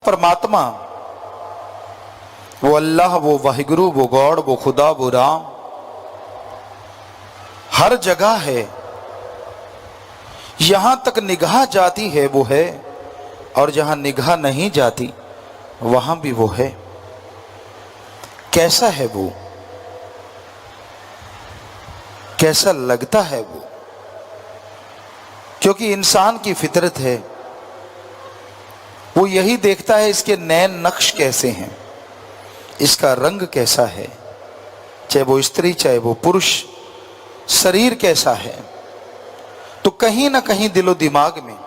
परमात्मा, वो अल्लाह, वो वाहिगुरु, वो गॉड, वो खुदा, वो राम हर जगह है। यहां तक निगाह जाती है वो है, और जहां निगाह नहीं जाती वहां भी वो है। कैसा है वो, कैसा लगता है वो? क्योंकि इंसान की फितरत है, वो यही देखता है इसके नैन नक्श कैसे हैं, इसका रंग कैसा है, चाहे वो स्त्री चाहे वो पुरुष, शरीर कैसा है। तो कहीं ना कहीं दिलो दिमाग में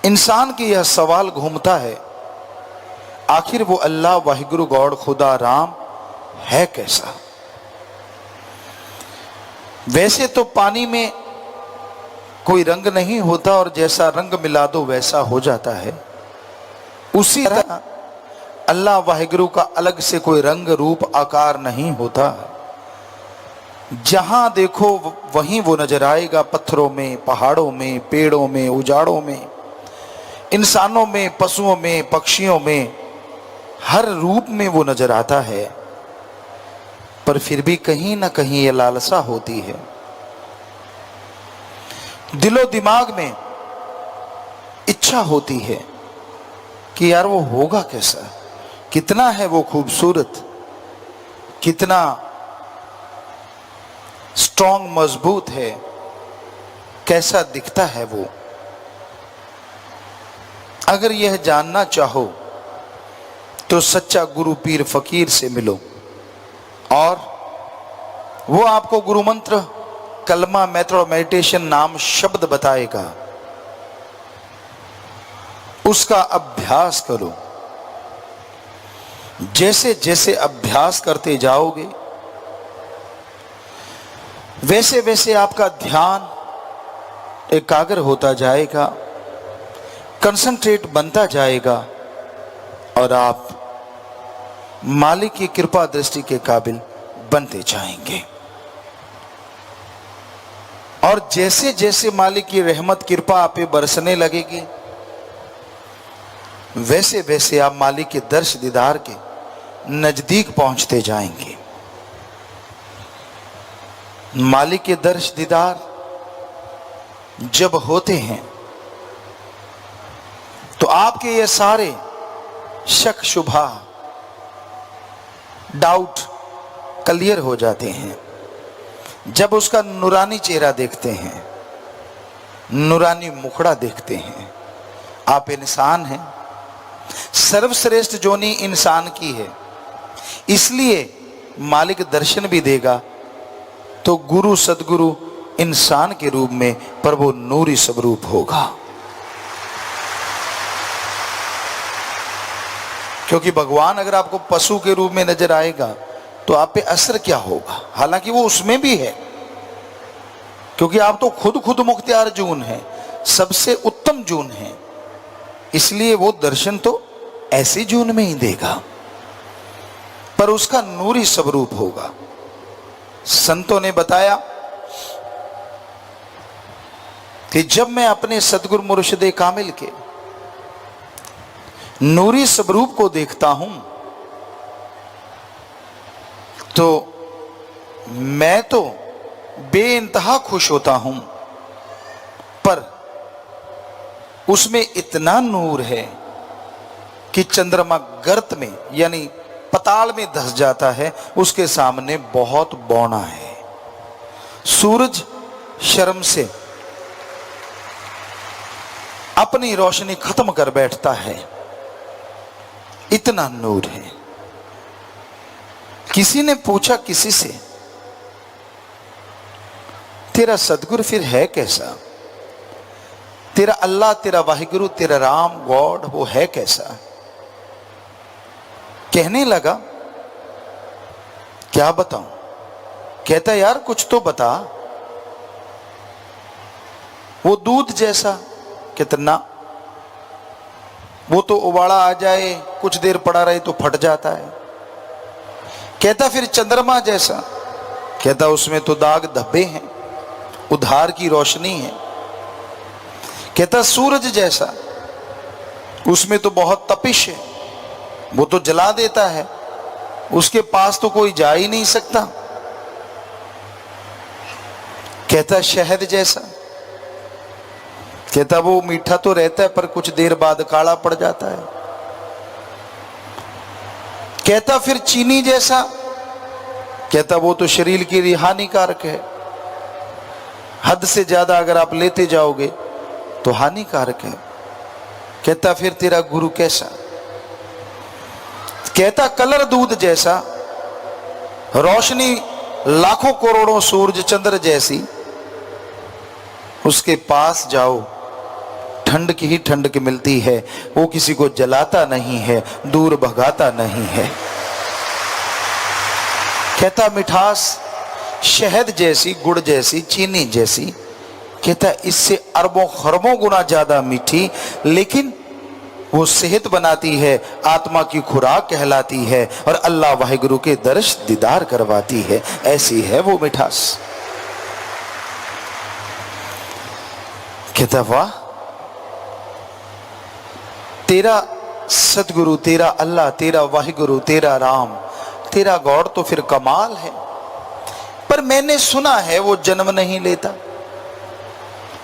इंसान की यह सवाल घूमता है, आखिर वो अल्लाह, वाहिगुरु, गॉड, खुदा, राम है कैसा? वैसे तो पानी में कोई रंग नहीं होता और जैसा रंग मिला दो वैसा हो जाता है। उसी तरह अल्लाह वाहिगुरु का अलग से कोई रंग रूप आकार नहीं होता। जहां देखो वहीं वो नजर आएगा, पत्थरों में, पहाड़ों में, पेड़ों में, उजाड़ों में, इंसानों में, पशुओं में, पक्षियों में, हर रूप में वो नजर आता है। पर फिर भी कहीं ना कहीं ये लालसा होती है, दिलो दिमाग में इच्छा होती है कि यार वो होगा कैसा, कितना है वो खूबसूरत, कितना स्ट्रॉन्ग, मजबूत है, कैसा दिखता है वो। अगर यह जानना चाहो तो सच्चा गुरु पीर फकीर से मिलो, और वो आपको गुरु मंत्र, कलमा, मेथड, मेडिटेशन नाम शब्द बताएगा। उसका अभ्यास करो। जैसे जैसे अभ्यास करते जाओगे वैसे वैसे आपका ध्यान एकाग्र होता जाएगा, कंसंट्रेट बनता जाएगा, और आप मालिक की कृपा दृष्टि के काबिल बनते जाएंगे। और जैसे जैसे मालिक की रहमत कृपा आप पे बरसने लगेगी, वैसे वैसे आप मालिक के दर्श दीदार के नजदीक पहुंचते जाएंगे। मालिक के दर्श दीदार जब होते हैं तो आपके ये सारे शक, शुभा, डाउट क्लियर हो जाते हैं। जब उसका नूरानी चेहरा देखते हैं, नूरानी मुखड़ा देखते हैं, आप इंसान हैं। सर्वश्रेष्ठ जोनी इंसान की है, इसलिए मालिक दर्शन भी देगा तो गुरु सदगुरु इंसान के रूप में, पर वो नूरी स्वरूप होगा। क्योंकि भगवान अगर आपको पशु के रूप में नजर आएगा तो आप पे असर क्या होगा? हालांकि वो उसमें भी है, क्योंकि आप तो खुद मुख्तियार जून है, सबसे उत्तम जून है, इसलिए वो दर्शन तो ऐसे जून में ही देगा, पर उसका नूरी स्वरूप होगा। संतों ने बताया कि जब मैं अपने सदगुरु मुर्शिदे कामिल के नूरी स्वरूप को देखता हूं तो मैं तो बेइंतहा खुश होता हूं, पर उसमें इतना नूर है कि चंद्रमा गर्त में यानी पताल में धस जाता है, उसके सामने बहुत बौना है। सूरज शर्म से अपनी रोशनी खत्म कर बैठता है, इतना नूर है। किसी ने पूछा किसी से, तेरा सदगुरु फिर है कैसा? तेरा अल्लाह, तेरा वाहिगुरु, तेरा राम, गॉड, वो है कैसा? कहने लगा, क्या बताऊं? कहता यार कुछ तो बता। वो दूध जैसा, कितना, वो तो उबाला आ जाए, कुछ देर पड़ा रहे तो फट जाता है। कहता फिर चंद्रमा जैसा, कहता उसमें तो दाग धब्बे हैं, उधार की रोशनी है। कहता सूरज जैसा, उसमें तो बहुत तपिश है, वो तो जला देता है, उसके पास तो कोई जा ही नहीं सकता। कहता शहद जैसा, कहता वो मीठा तो रहता है पर कुछ देर बाद काला पड़ जाता है। कहता फिर चीनी जैसा, कहता वो तो शरीर के लिए हानिकारक है, हद से ज्यादा अगर आप लेते जाओगे तो हानिकारक है। कहता फिर तेरा गुरु कैसा? कहता कलर दूध जैसा, रोशनी लाखों करोड़ों सूरज चंद्र जैसी, उसके पास जाओ ठंड की ही ठंड की मिलती है, वो किसी को जलाता नहीं है, दूर भगाता नहीं है। कहता मिठास शहद जैसी, गुड़ जैसी, चीनी जैसी, कहता इससे अरबों खरबों गुना ज्यादा मीठी, लेकिन वो सेहत बनाती है, आत्मा की खुराक कहलाती है और अल्लाह वाहिगुरु के दर्श दीदार करवाती है। ऐसी है वो मिठास। कहता वाह, तेरा सतगुरु, तेरा अल्लाह, तेरा वाहिगुरु, तेरा राम, तेरा गॉड तो फिर कमाल है। पर मैंने सुना है वो जन्म नहीं लेता,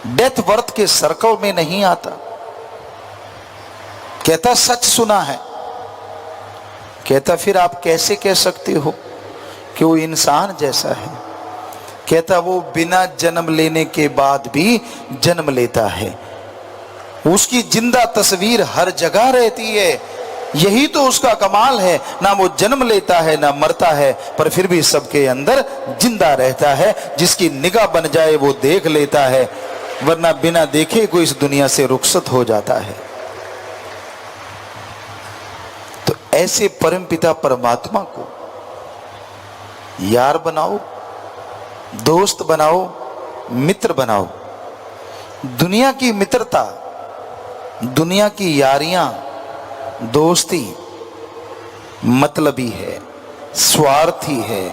डेथ बर्थ के सर्कल में नहीं आता। कहता सच सुना है। कहता फिर आप कैसे कह सकते हो कि वो इंसान जैसा है? कहता वो बिना जन्म लेने के बाद भी जन्म लेता है, उसकी जिंदा तस्वीर हर जगह रहती है। यही तो उसका कमाल है, ना वो जन्म लेता है ना मरता है, पर फिर भी सबके अंदर जिंदा रहता है। जिसकी निगाह बन जाए वो देख लेता है, वरना बिना देखे कोई इस दुनिया से रुखसत हो जाता है। तो ऐसे परमपिता परमात्मा को यार बनाओ, दोस्त बनाओ, मित्र बनाओ। दुनिया की मित्रता, दुनिया की यारियां, दोस्ती मतलबी है, स्वार्थी है,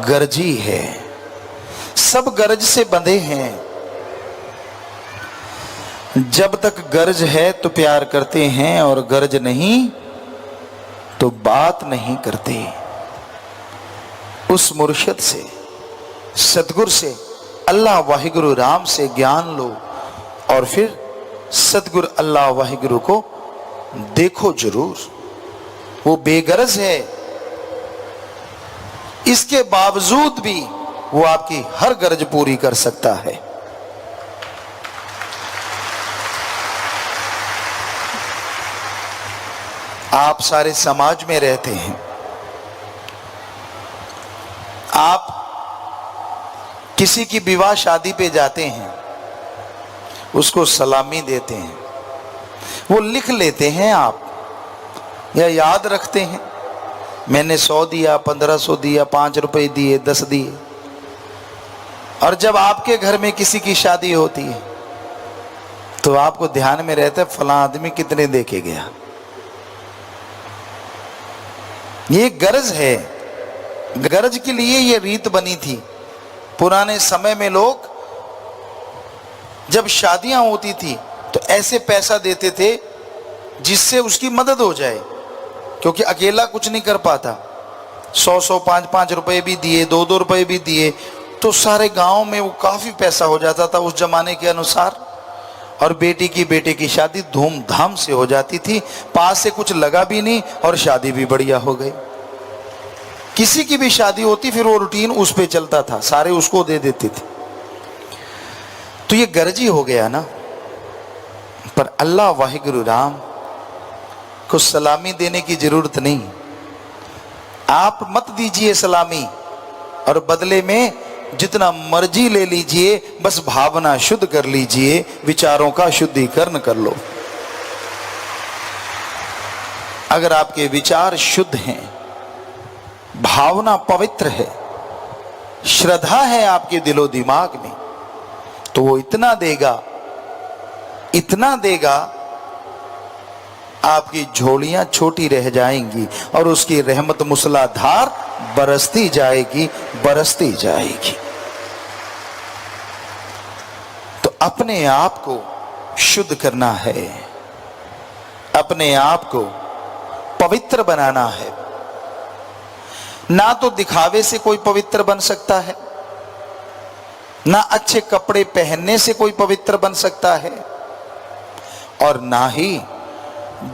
गर्जी है, सब गर्ज से बंधे हैं। जब तक गर्ज है तो प्यार करते हैं और गर्ज नहीं तो बात नहीं करते। उस मुर्शिद से, सतगुरु से, अल्लाह वाहिगुरु राम से ज्ञान लो और फिर सतगुरु अल्लाह वाहिगुरु को देखो जरूर। वो बेगरज है, इसके बावजूद भी वो आपकी हर गरज पूरी कर सकता है। आप सारे समाज में रहते हैं, आप किसी की विवाह शादी पे जाते हैं, उसको सलामी देते हैं, वो लिख लेते हैं आप या याद रखते हैं, मैंने 100 दिया, 1500 दिया, 5 रुपए दिए, 10 दिए। और जब आपके घर में किसी की शादी होती है तो आपको ध्यान में रहता है फलां आदमी कितने दे के गया। ये गरज है, गरज के लिए ये रीत बनी थी। पुराने समय में लोग जब शादियां होती थी तो ऐसे पैसा देते थे जिससे उसकी मदद हो जाए, क्योंकि अकेला कुछ नहीं कर पाता। 100-100, 5-5 रुपए भी दिए, 2-2 रुपए भी दिए तो सारे गांव में वो काफी पैसा हो जाता था उस जमाने के अनुसार। और बेटे की शादी धूमधाम से हो जाती थी, पास से कुछ लगा भी नहीं और शादी भी बढ़िया हो गई। किसी की भी शादी होती फिर वो रूटीन उस पे चलता था, सारे उसको दे देते थे। तो ये गर्जी हो गया ना। पर अल्लाह वाहिगुरु राम को सलामी देने की जरूरत नहीं। आप मत दीजिए सलामी और बदले में जितना मर्जी ले लीजिए, बस भावना शुद्ध कर लीजिए, विचारों का शुद्धिकरण कर लो। अगर आपके विचार शुद्ध हैं, भावना पवित्र है, श्रद्धा है आपके दिलो दिमाग में, तो वो इतना देगा, इतना देगा, आपकी झोलियां छोटी रह जाएंगी और उसकी रहमत मूसलाधार बरसती जाएगी, बरसती जाएगी। तो अपने आप को शुद्ध करना है, अपने आप को पवित्र बनाना है। ना तो दिखावे से कोई पवित्र बन सकता है, ना अच्छे कपड़े पहनने से कोई पवित्र बन सकता है, और ना ही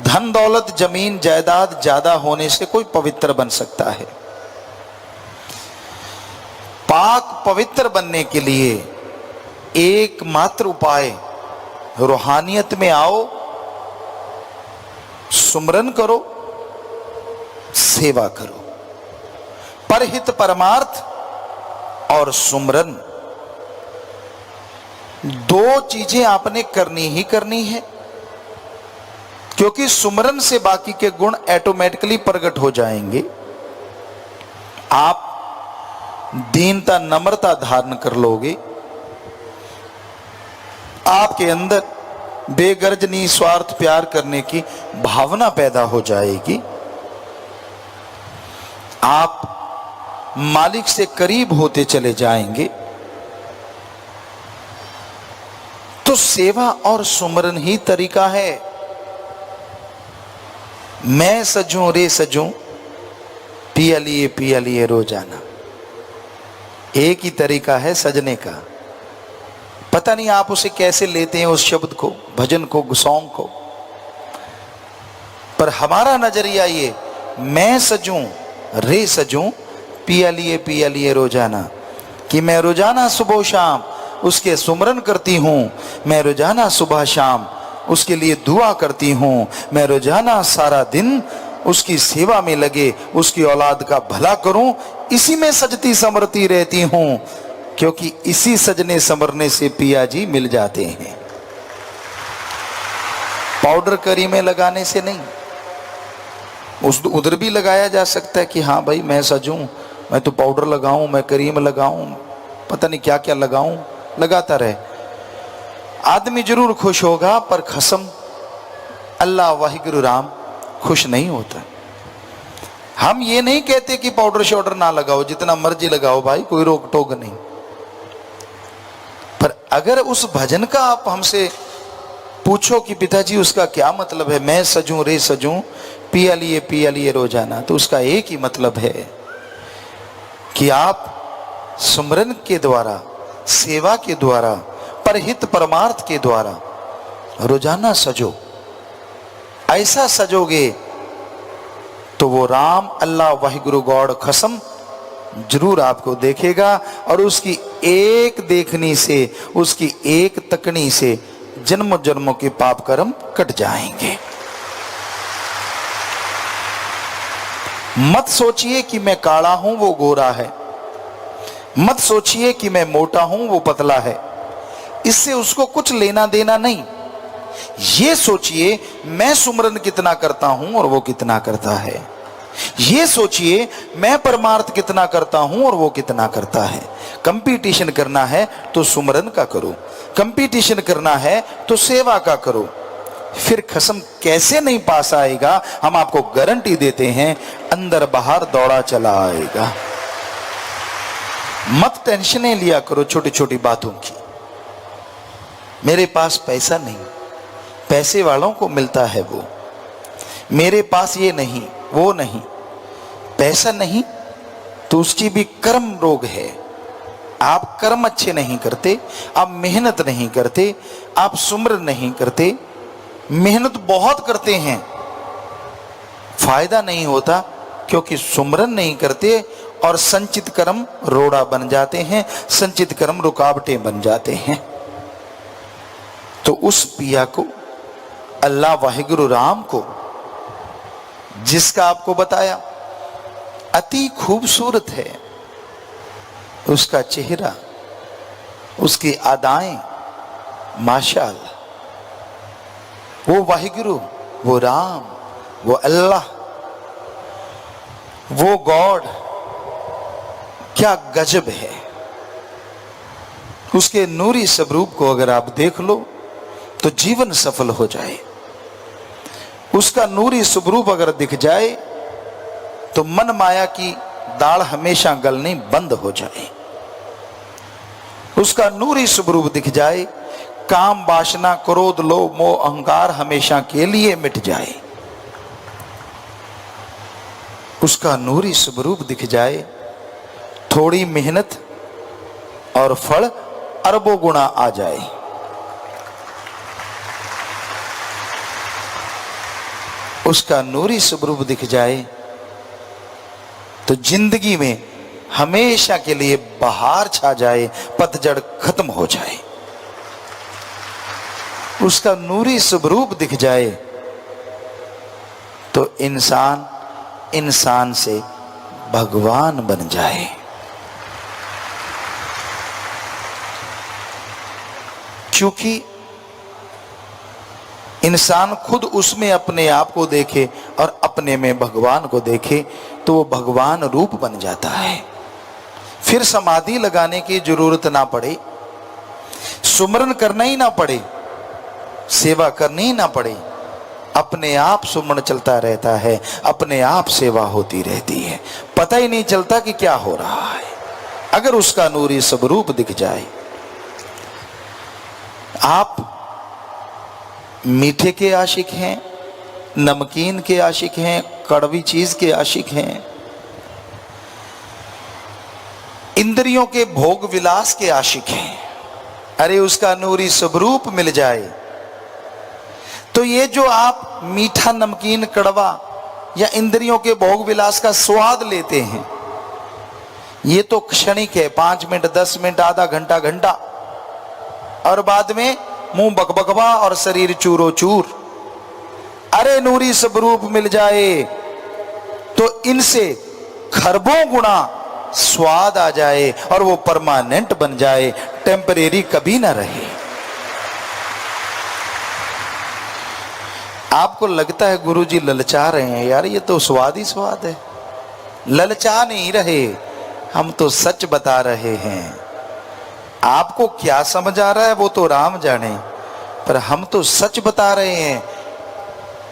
धन दौलत जमीन जायदाद ज्यादा होने से कोई पवित्र बन सकता है। पाक पवित्र बनने के लिए एकमात्र उपाय, रूहानियत में आओ, सुमरन करो, सेवा करो। परहित परमार्थ और सुमरन, दो चीजें आपने करनी ही करनी है, क्योंकि सुमरन से बाकी के गुण ऑटोमेटिकली प्रकट हो जाएंगे। आप दीनता नम्रता धारण कर लोगे, आपके अंदर बेगर्ज निस्वार्थ प्यार करने की भावना पैदा हो जाएगी। आप मालिक से करीब होते चले जाएंगे। तो सेवा और सुमरन ही तरीका है। मैं सजूं रे सजूं, पिया लिए रोजाना, एक ही तरीका है सजने का। पता नहीं आप उसे कैसे लेते हैं, उस शब्द को, भजन को, सॉन्ग को, पर हमारा नजरिया ये, मैं सजूं रे सजूं, पिया लिए रोजाना, कि मैं रोजाना सुबह शाम उसके सुमरन करती हूं, मैं रोजाना सुबह शाम उसके लिए दुआ करती हूं, मैं रोजाना सारा दिन उसकी सेवा में लगे उसकी औलाद का भला करूं, इसी में सजती संवरती रहती हूं, क्योंकि इसी सजने संवरने से पिया जी मिल जाते हैं। पाउडर करी में लगाने से नहीं, उधर भी लगाया जा सकता है कि हाँ भाई मैं सजूं, मैं तो पाउडर लगाऊं, मैं क्रीम लगाऊं, पता नहीं क्या क्या लगाऊं, लगाता रहे, आदमी जरूर खुश होगा, पर खसम अल्लाह वाहिगुरु राम खुश नहीं होता। हम ये नहीं कहते कि पाउडर शाउडर ना लगाओ, जितना मर्जी लगाओ भाई, कोई रोक टोक नहीं, पर अगर उस भजन का आप हमसे पूछो कि पिताजी उसका क्या मतलब है, मैं सजूं रे सजूं, पिया लिए रोजाना, तो उसका एक ही मतलब है कि आप सुमरन के द्वारा, सेवा के द्वारा, परहित परमार्थ के द्वारा रोजाना सजो। ऐसा सजोगे तो वो राम अल्लाह वाहिगुरु गॉड कसम जरूर आपको देखेगा, और उसकी एक देखनी से, उसकी एक तकनी से जन्म जन्मों के पाप कर्म कट जाएंगे। मत सोचिए कि मैं काला हूं वो गोरा है, मत सोचिए कि मैं मोटा हूं वो पतला है, इससे उसको कुछ लेना देना नहीं। ये सोचिए मैं सुमरन कितना करता हूं और वो कितना करता है, ये सोचिए मैं परमार्थ कितना करता हूं और वो कितना करता है। कंपटीशन करना है तो सुमरन का करो, कंपटीशन करना है तो सेवा का करो, फिर खसम कैसे नहीं पास आएगा, हम आपको गारंटी देते हैं, अंदर बाहर दौड़ा चला आएगा। मत टेंशनें लिया करो छोटी छोटी बातों की। मेरे पास पैसा नहीं, पैसे वालों को मिलता है वो, मेरे पास ये नहीं वो नहीं, पैसा नहीं तो उसकी भी कर्म रोग है। आप कर्म अच्छे नहीं करते, आप मेहनत नहीं करते, आप सुमरन नहीं करते, मेहनत बहुत करते हैं, फायदा नहीं होता, क्योंकि सुमरन नहीं करते और संचित कर्म रोड़ा बन जाते हैं, संचित कर्म रुकावटें बन जाते हैं। तो उस पिया को, अल्लाह वाहिगुरु राम को, जिसका आपको बताया अति खूबसूरत है उसका चेहरा, उसकी अदाएं, माशाअल्लाह, वो वाहिगुरु, वो राम, वो अल्लाह, वो गॉड, क्या गजब है। उसके नूरी स्वरूप को अगर आप देख लो तो जीवन सफल हो जाए। उसका नूरी स्वरूप अगर दिख जाए तो मन माया की दाढ़ हमेशा गलनी बंद हो जाए। उसका नूरी स्वरूप दिख जाए, काम वासना क्रोध लोभ मोह अहंकार हमेशा के लिए मिट जाए, उसका नूरी स्वरूप दिख जाए, थोड़ी मेहनत और फल अरबों गुना आ जाए। उसका नूरी स्वरूप दिख जाए तो जिंदगी में हमेशा के लिए बहार छा जाए, पतझड़ खत्म हो जाए। उसका नूरी स्वरूप दिख जाए तो इंसान इंसान से भगवान बन जाए। क्योंकि इंसान खुद उसमें अपने आप को देखे और अपने में भगवान को देखे तो वो भगवान रूप बन जाता है। फिर समाधि लगाने की जरूरत ना पड़े, सुमरन करना ही ना पड़े, सेवा करनी ही ना पड़े, अपने आप सुमरन चलता रहता है, अपने आप सेवा होती रहती है, पता ही नहीं चलता कि क्या हो रहा है, अगर उसका नूरी स्वरूप दिख जाए। आप मीठे के आशिक हैं, नमकीन के आशिक हैं, कड़वी चीज के आशिक हैं, इंद्रियों के भोग विलास के आशिक हैं, अरे उसका नूरी स्वरूप मिल जाए तो ये जो आप मीठा नमकीन कड़वा या इंद्रियों के भोग विलास का स्वाद लेते हैं, ये तो क्षणिक है, 5 मिनट 10 मिनट आधा घंटा घंटा, और बाद में मुंह बकबकवा और शरीर चूरो चूर। अरे नूरी स्वरूप मिल जाए तो इनसे खरबों गुना स्वाद आ जाए और वो परमानेंट बन जाए, टेम्परेरी कभी ना रहे। आपको लगता है गुरुजी ललचा रहे हैं, यार ये तो स्वाद ही स्वाद है। ललचा नहीं रहे, हम तो सच बता रहे हैं। आपको क्या समझ आ रहा है वो तो राम जाने, पर हम तो सच बता रहे हैं,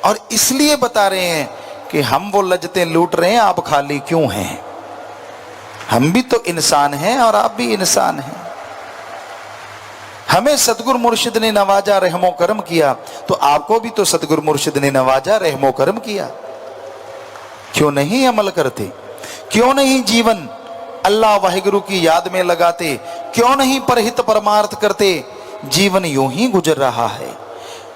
और इसलिए बता रहे हैं कि हम वो लज्जतें लूट रहे हैं, आप खाली क्यों हैं? हम भी तो इंसान हैं और आप भी इंसान हैं। हमें सतगुरु मुर्शिद ने नवाजा, रहमो करम किया, तो आपको भी तो सतगुरु मुर्शिद ने नवाजा, रहमो करम किया। क्यों नहीं अमल करते? क्यों नहीं जीवन अल्लाह वाहिगुरु की याद में लगाते? क्यों नहीं परहित परमार्थ करते? जीवन यूं ही गुजर रहा है,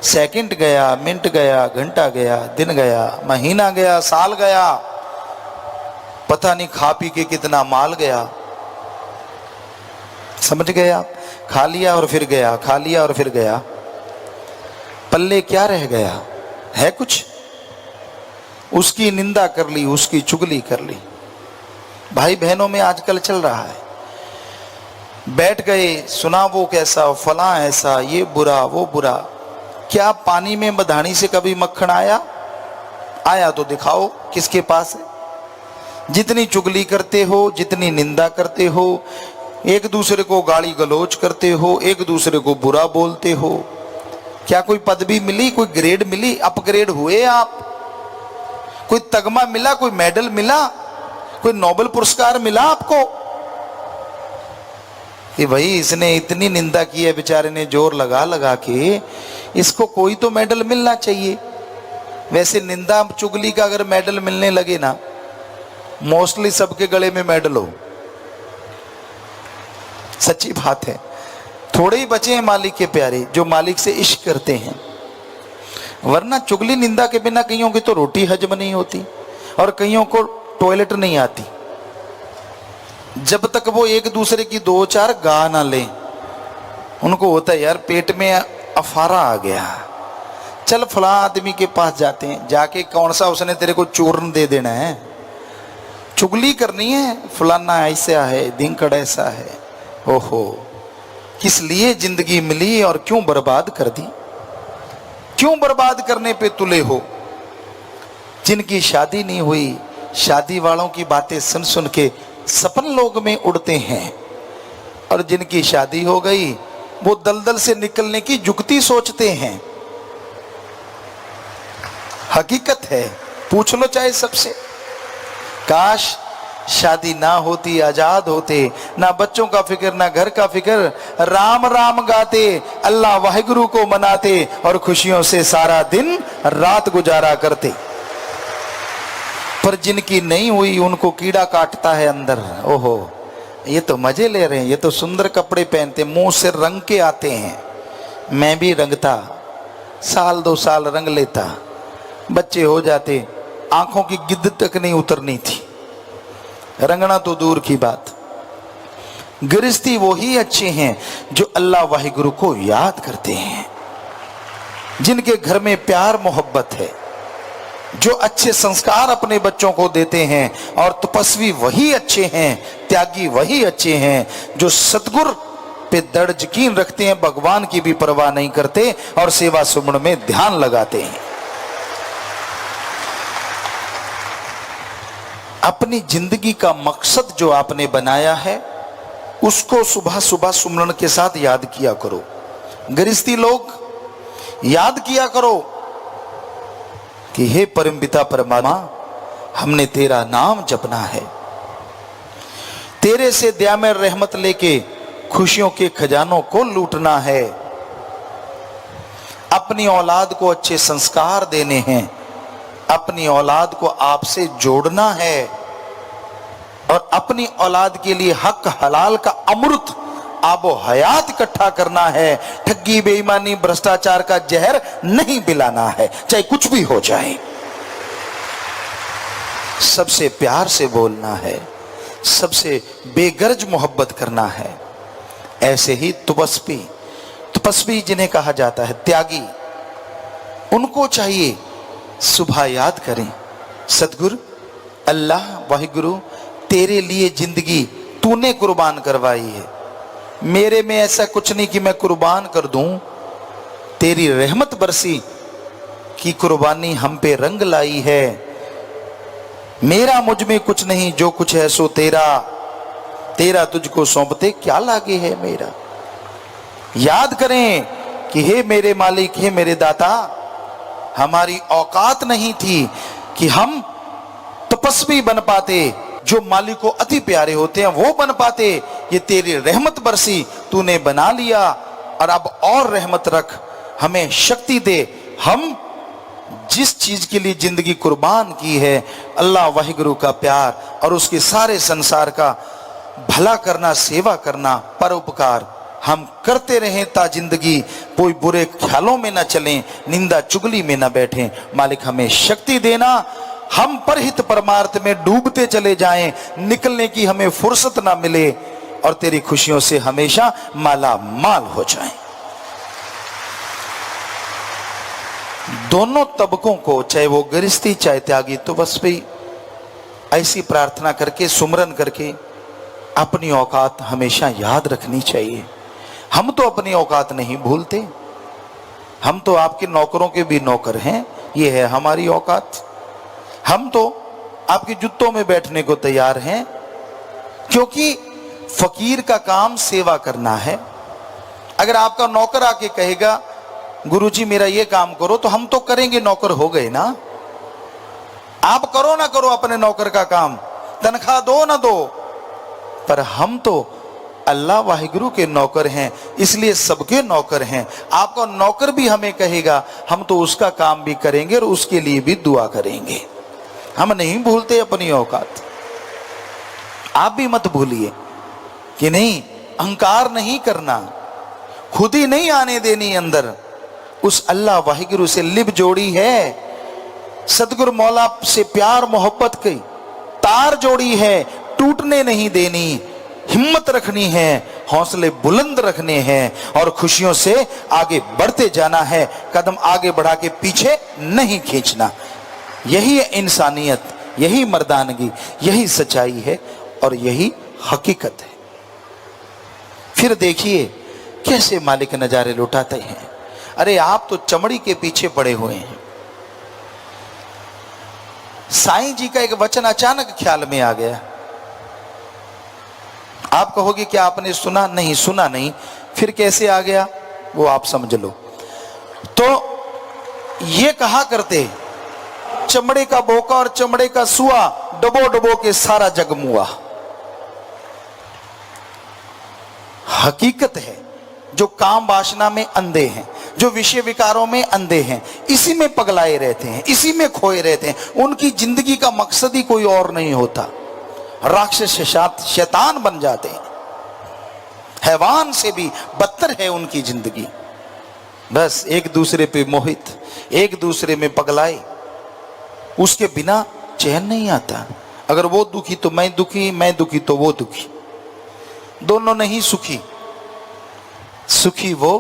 सेकंड गया, मिनट गया, घंटा गया, दिन गया, महीना गया, साल गया, पता नहीं खा पी के कितना माल गया। समझ गए आप? खा लिया और फिर गया, खा लिया और फिर गया, पल्ले क्या रह गया है? कुछ। उसकी निंदा कर ली, उसकी चुगली कर ली। भाई बहनों में आजकल चल रहा है, बैठ गए, सुना वो कैसा, फला ऐसा, ये बुरा वो बुरा। क्या पानी में मधानी से कभी मक्खन आया? आया तो दिखाओ किसके पास है। जितनी चुगली करते हो, जितनी निंदा करते हो, एक दूसरे को गाली गलौज करते हो, एक दूसरे को बुरा बोलते हो, क्या कोई पदवी मिली, कोई ग्रेड मिली, अपग्रेड हुए आप? कोई तगमा मिला, कोई मेडल मिला, कोई नोबेल पुरस्कार मिला आपको कि भाई इसने इतनी निंदा की है, बेचारे ने जोर लगा लगा के, इसको कोई तो मेडल मिलना चाहिए। वैसे निंदा चुगली का अगर मेडल मिलने लगे ना, मोस्टली सबके गले में मेडल हो। सच्ची बात है। थोड़े ही बचे हैं मालिक के प्यारे जो मालिक से इश्क करते हैं, वरना चुगली निंदा के बिना कईयों की तो रोटी हजम नहीं होती और कईयों को टॉयलेट नहीं आती। जब तक वो एक दूसरे की 2-4 गा ना लें, उनको होता है यार पेट में अफारा आ गया, चल फला आदमी के पास जाते हैं, जाके कौन सा उसने तेरे को चूर्ण दे देना है, चुगली करनी है, फलाना ऐसा है, दिनकड़ ऐसा है। ओहो, किस लिए जिंदगी मिली और क्यों बर्बाद कर दी? क्यों बर्बाद करने पे तुले हो? जिनकी शादी नहीं हुई, शादी वालों की बातें सुन सुन के सपन लोग में उड़ते हैं, और जिनकी शादी हो गई वो दलदल से निकलने की जुगती सोचते हैं। हकीकत है, पूछ लो चाहे सबसे। काश शादी ना होती आजाद होते, ना बच्चों का फिक्र ना घर का फिक्र, राम राम गाते, अल्लाह वाहिगुरु को मनाते और खुशियों से सारा दिन रात गुजारा करते। पर जिनकी नहीं हुई उनको कीड़ा काटता है अंदर। ओहो, ये तो मजे ले रहे हैं, ये तो सुंदर कपड़े पहनते, मुंह से रंग के आते हैं। मैं भी रंगता, साल 2 साल रंग लेता, बच्चे हो जाते, आंखों की गिद्द तक नहीं उतरनी थी, रंगना तो दूर की बात। गृहस्थी वो ही अच्छे हैं जो अल्लाह वाहिगुरु को याद करते हैं, जिनके घर में प्यार मोहब्बत है, जो अच्छे संस्कार अपने बच्चों को देते हैं। और तपस्वी वही अच्छे हैं, त्यागी वही अच्छे हैं जो सतगुरु पे दृढ़ यकीन रखते हैं, भगवान की भी परवाह नहीं करते और सेवा सुमन में ध्यान लगाते हैं। अपनी जिंदगी का मकसद जो आपने बनाया है उसको सुबह सुबह सुमरन के साथ याद किया करो। गृहस्थी लोग याद किया करो कि हे परमपिता परमात्मा, हमने तेरा नाम जपना है, तेरे से दया में रहमत लेके खुशियों के खजानों को लूटना है, अपनी औलाद को अच्छे संस्कार देने हैं, अपनी औलाद को आपसे जोड़ना है और अपनी औलाद के लिए हक हलाल का अमृत आबो हयात इकट्ठा करना है। ठगी बेईमानी भ्रष्टाचार का जहर नहीं पिलाना है, चाहे कुछ भी हो जाए। सबसे प्यार से बोलना है, सबसे बेगर्ज मोहब्बत करना है। ऐसे ही तपस्वी जिन्हें कहा जाता है, त्यागी, उनको चाहिए सुबह याद करें, सतगुरु अल्लाह वाहिगुरु, तेरे लिए जिंदगी तूने कुर्बान करवाई है, मेरे में ऐसा कुछ नहीं कि मैं कुर्बान कर दूं, तेरी रहमत बरसी की कुर्बानी हम पे रंग लाई है, मेरा मुझ में कुछ नहीं, जो कुछ है सो तेरा, तेरा तुझको सौंपते क्या लागे है मेरा। याद करें कि हे मेरे मालिक, हे मेरे दाता, हमारी औकात नहीं थी कि हम तपस्वी बन पाते, जो मालिक को अति प्यारे होते हैं वो बन पाते। ये तेरी रहमत बरसी, तूने बना लिया, और अब और रहमत रख, हमें शक्ति दे। हम जिस चीज के लिए जिंदगी कुर्बान की है, अल्लाह वाहिगुरु का प्यार और उसके सारे संसार का भला करना, सेवा करना, परोपकार हम करते रहें ता जिंदगी कोई बुरे ख्यालों में न चलें, निंदा चुगली में न बैठें। मालिक हमें शक्ति देना, हम परहित परमार्थ में डूबते चले जाएं, निकलने की हमें फुर्सत ना मिले और तेरी खुशियों से हमेशा माला माल हो जाएं। दोनों तबकों को, चाहे वो गृहस्थी चाहे त्यागी, तो बस भी ऐसी प्रार्थना करके, सुमरन करके अपनी औकात हमेशा याद रखनी चाहिए। हम तो अपनी औकात नहीं भूलते, हम तो आपके नौकरों के भी नौकर हैं, ये है हमारी औकात। हम तो आपके जूतों में बैठने को तैयार हैं, क्योंकि फकीर का काम सेवा करना है। अगर आपका नौकर आके कहेगा गुरुजी मेरा ये काम करो, तो हम तो करेंगे, नौकर हो गए ना। आप करो ना करो अपने नौकर का काम, तनख्वाह दो ना दो, पर हम तो अल्लाह वाहिगुरु के नौकर हैं, इसलिए सबके नौकर हैं। आपका नौकर भी हमें कहेगा, हम तो उसका काम भी करेंगे और उसके लिए भी दुआ करेंगे। हम नहीं भूलते अपनी औकात। आप भी मत भूलिए कि नहीं, अहंकार नहीं करना, खुद ही नहीं आने देनी अंदर। उस अल्लाह वाहिगुरु से लिप जोड़ी है, सतगुरु मौला से प्यार मोहब्बत की तार जोड़ी है, टूटने नहीं देनी, हिम्मत रखनी है, हौसले बुलंद रखने हैं और खुशियों से आगे बढ़ते जाना है। कदम आगे बढ़ा के पीछे नहीं खींचना। यही है इंसानियत, यही मर्दानगी, यही सच्चाई है और यही हकीकत है। फिर देखिए कैसे मालिक नजारे लुटाते हैं। अरे आप तो चमड़ी के पीछे पड़े हुए हैं। साईं जी का एक वचन अचानक ख्याल में आ गया। आप कहोगे क्या आपने सुना? नहीं, सुना नहीं, फिर कैसे आ गया वो आप समझ लो। तो ये कहा करते चमड़े का बोका और चमड़े का सुआ डबो डबो के सारा जग मुआ। हकीकत है, जो काम वासना में अंधे हैं, जो विषय विकारों में अंधे हैं, इसी में पगलाए रहते हैं, इसी में खोए रहते हैं, उनकी जिंदगी का मकसद ही कोई और नहीं होता। राक्षस शैतान बन जाते हैं, हैवान से भी बदतर है उनकी जिंदगी। बस एक दूसरे पे मोहित, एक दूसरे में पगलाए, उसके बिना चैन नहीं आता। अगर वो दुखी तो मैं दुखी, मैं दुखी तो वो दुखी, दोनों नहीं सुखी। सुखी वो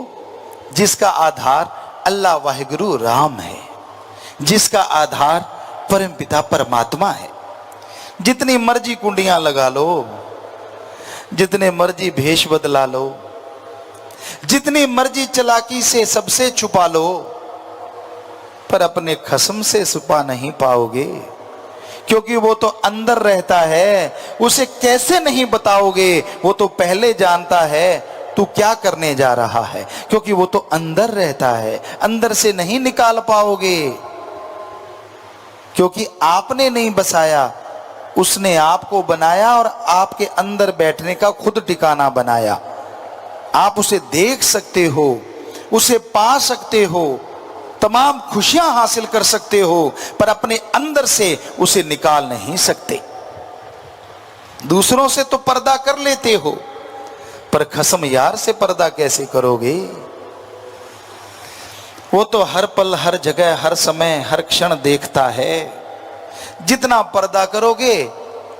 जिसका आधार अल्लाह वाहिगुरु राम है, जिसका आधार परम पिता परमात्मा है। जितनी मर्जी कुंडियां लगा लो, जितने मर्जी भेष बदला लो, जितनी मर्जी चालाकी से सबसे छुपा लो, पर अपने खस्म से छुपा नहीं पाओगे, क्योंकि वो तो अंदर रहता है। उसे कैसे नहीं बताओगे, वो तो पहले जानता है तू क्या करने जा रहा है, क्योंकि वो तो अंदर रहता है। अंदर से नहीं निकाल पाओगे, क्योंकि आपने नहीं बसाया, उसने आपको बनाया और आपके अंदर बैठने का खुद ठिकाना बनाया। आप उसे देख सकते हो, उसे पा सकते हो, तमाम खुशियां हासिल कर सकते हो, पर अपने अंदर से उसे निकाल नहीं सकते। दूसरों से तो पर्दा कर लेते हो, पर खसम यार से पर्दा कैसे करोगे? वो तो हर पल, हर जगह, हर समय, हर क्षण देखता है। जितना पर्दा करोगे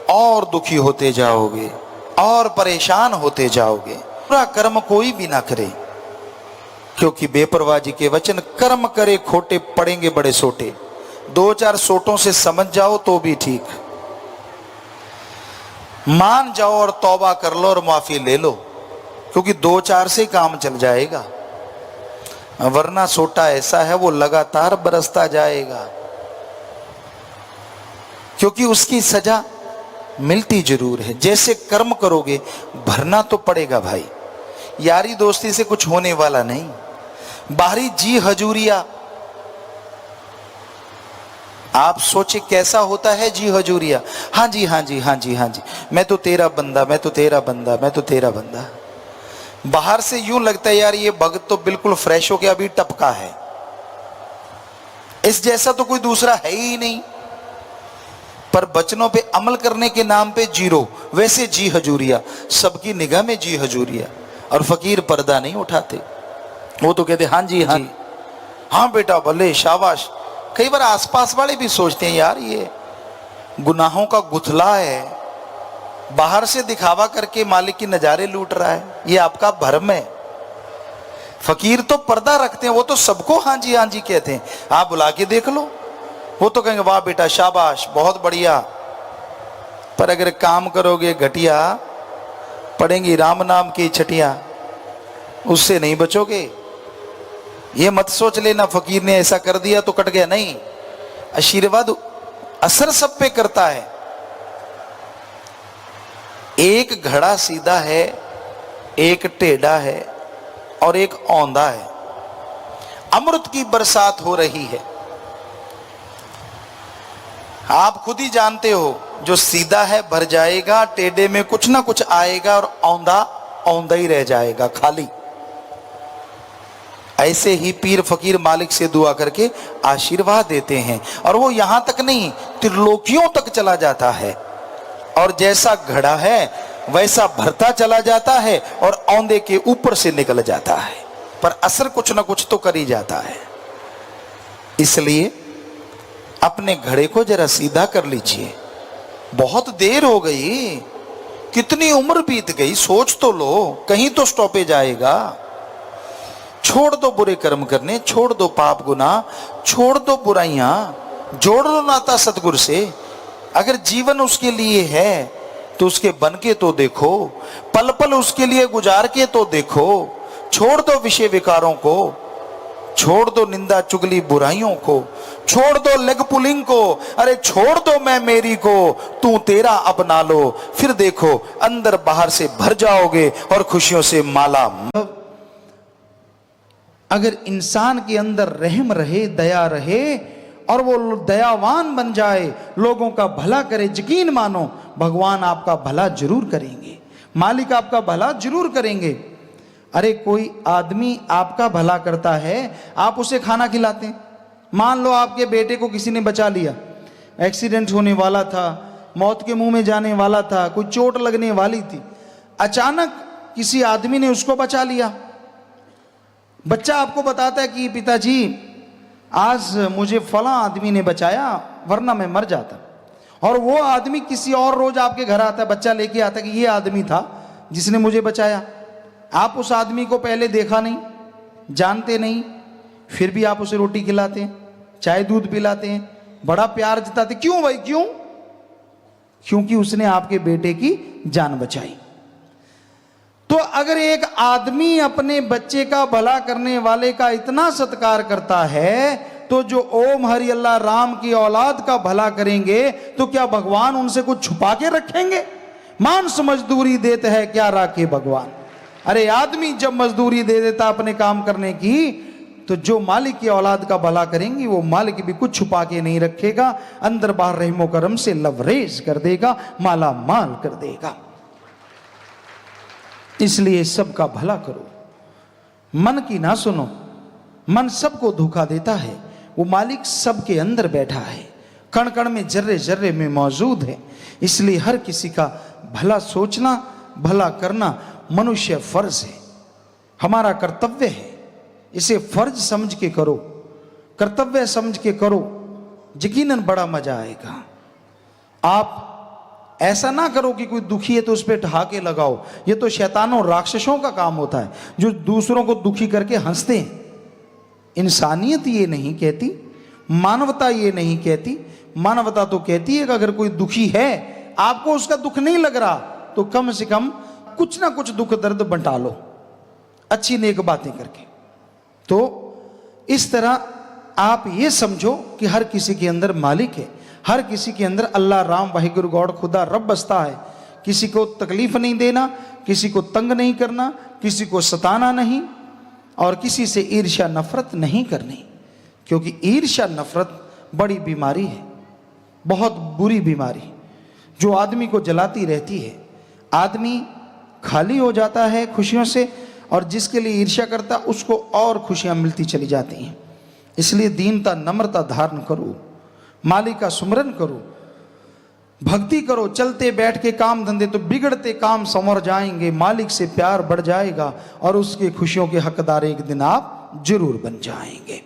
और दुखी होते जाओगे और परेशान होते जाओगे। पूरा कर्म कोई भी ना करे, क्योंकि बेपरवाही के वचन, कर्म करे खोटे पड़ेंगे बड़े सोटे। दो चार सोटों से समझ जाओ तो भी ठीक, मान जाओ और तौबा कर लो और माफी ले लो, क्योंकि दो चार से काम चल जाएगा। वरना सोटा ऐसा है वो लगातार बरसता जाएगा, क्योंकि उसकी सजा मिलती जरूर है। जैसे कर्म करोगे भरना तो पड़ेगा भाई। यारी दोस्ती से कुछ होने वाला नहीं। बाहरी जी हजूरिया, आप सोचे कैसा होता है जी हजूरिया। हाँ जी, हाँ जी, हाँ जी, हाँ जी, मैं तो तेरा बंदा, मैं तो तेरा बंदा, मैं तो तेरा बंदा। बाहर से यूं लगता है यार ये भगत तो बिल्कुल फ्रेश हो के अभी टपका है, इस जैसा तो कोई दूसरा है ही नहीं। पर बचनों पे अमल करने के नाम पे जीरो, वैसे जी हजूरिया, सबकी निगाह में जी हजूरिया। और फकीर पर्दा नहीं उठाते, वो तो कहते हाँ जी, हाँ, हाँ बेटा भले, शाबाश। कई बार आसपास वाले भी सोचते हैं यार ये गुनाहों का गुथला है, बाहर से दिखावा करके मालिक की नजारे लूट रहा है, ये आपका भरम है। फकीर तो पर्दा रखते हैं, वो तो सबको हाँ जी, हाँ जी कहते हैं। आप बुला के देख लो, वो तो कहेंगे वाह बेटा शाबाश, बहुत बढ़िया। पर अगर काम करोगे घटिया, पड़ेंगी राम नाम की छटिया, उससे नहीं बचोगे। ये मत सोच लेना फकीर ने ऐसा कर दिया तो कट गया, नहीं। आशीर्वाद असर सब पे करता है। एक घड़ा सीधा है, एक टेढ़ा है और एक औंधा है। अमृत की बरसात हो रही है, आप खुद ही जानते हो। जो सीधा है भर जाएगा, टेढ़े में कुछ ना कुछ आएगा और औंधा औंधा ही रह जाएगा, खाली। ऐसे ही पीर फकीर मालिक से दुआ करके आशीर्वाद देते हैं, और वो यहां तक नहीं, त्रिलोकियों तक चला जाता है। और जैसा घड़ा है वैसा भरता चला जाता है और औंधे के ऊपर से निकल जाता है, पर असर कुछ ना कुछ तो कर ही जाता है। इसलिए अपने घड़े को जरा सीधा कर लीजिए। बहुत देर हो गई, कितनी उम्र बीत गई, सोच तो लो, कहीं तो स्टॉपेज आएगा। छोड़ दो बुरे कर्म करने, छोड़ दो पाप गुनाह, छोड़ दो बुराइयां, जोड़ लो नाता सतगुरु से। अगर जीवन उसके लिए है तो उसके बन के तो देखो, पल पल उसके लिए गुजार के तो देखो। छोड़ दो विषय विकारों को, छोड़ दो निंदा चुगली बुराइयों को, छोड़ दो लेग पुलिंग को, अरे छोड़ दो मैं मेरी को, तू तेरा अपना लो। फिर देखो अंदर बाहर से भर जाओगे और खुशियों से माला। अगर इंसान के अंदर रहम रहे, दया रहे और वो दयावान बन जाए, लोगों का भला करे, यकीन मानो भगवान आपका भला जरूर करेंगे, मालिक आपका भला जरूर करेंगे। अरे कोई आदमी आपका भला करता है, आप उसे खाना खिलाते हैं। मान लो आपके बेटे को किसी ने बचा लिया, एक्सीडेंट होने वाला था, मौत के मुंह में जाने वाला था, कोई चोट लगने वाली थी, अचानक किसी आदमी ने उसको बचा लिया। बच्चा आपको बताता है कि पिताजी आज मुझे फला आदमी ने बचाया वरना मैं मर जाता। और वो आदमी किसी और रोज आपके घर आता है, बच्चा लेके आता है कि ये आदमी था जिसने मुझे बचाया। आप उस आदमी को पहले देखा नहीं, जानते नहीं, फिर भी आप उसे रोटी खिलाते हैं, चाय दूध पिलाते हैं, बड़ा प्यार जताते। क्यों भाई, क्यों? क्योंकि उसने आपके बेटे की जान बचाई। तो अगर एक आदमी अपने बच्चे का भला करने वाले का इतना सत्कार करता है, तो जो ओम हरि अल्लाह राम की औलाद का भला करेंगे तो क्या भगवान उनसे कुछ छुपा के रखेंगे? मांस मजदूरी देते हैं क्या राखे भगवान। अरे आदमी जब मजदूरी दे देता अपने काम करने की, तो जो मालिक की औलाद का भला करेंगी वो मालिक भी कुछ छुपा के नहीं रखेगा, अंदर बाहर रहमो करम से लवरेज कर देगा, माला माल कर देगा। इसलिए सबका भला करो, मन की ना सुनो। मन सबको धोखा देता है, वो मालिक सबके अंदर बैठा है, कण कण में जर्रे जर्रे में मौजूद है। इसलिए हर किसी का भला सोचना, भला करना मनुष्य फर्ज है, हमारा कर्तव्य है। इसे फर्ज समझ के करो, कर्तव्य समझ के करो, यकीनन बड़ा मजा आएगा। आप ऐसा ना करो कि कोई दुखी है तो उस पर ठहाके लगाओ, ये तो शैतानों राक्षसों का काम होता है जो दूसरों को दुखी करके हंसते हैं। इंसानियत ये नहीं कहती, मानवता ये नहीं कहती। मानवता तो कहती है कि अगर कोई दुखी है, आपको उसका दुख नहीं लग रहा, तो कम से कम कुछ ना कुछ दुख दर्द बंटा लो, अच्छी नेक बातें करके। तो इस तरह आप ये समझो कि हर किसी के अंदर मालिक है, हर किसी के अंदर अल्लाह राम वाहिगुरु गॉड खुदा रब बसता है। किसी को तकलीफ नहीं देना, किसी को तंग नहीं करना, किसी को सताना नहीं, और किसी से ईर्ष्या नफरत नहीं करनी। क्योंकि ईर्ष्या नफरत बड़ी बीमारी है, बहुत बुरी बीमारी, जो आदमी को जलाती रहती है। आदमी खाली हो जाता है खुशियों से, और जिसके लिए ईर्ष्या करता उसको और खुशियां मिलती चली जाती हैं। इसलिए दीनता नम्रता धारण करो, मालिक का सुमरन करो, भक्ति करो। चलते बैठ के काम धंधे तो बिगड़ते काम संवर जाएंगे, मालिक से प्यार बढ़ जाएगा और उसके खुशियों के हकदार एक दिन आप जरूर बन जाएंगे।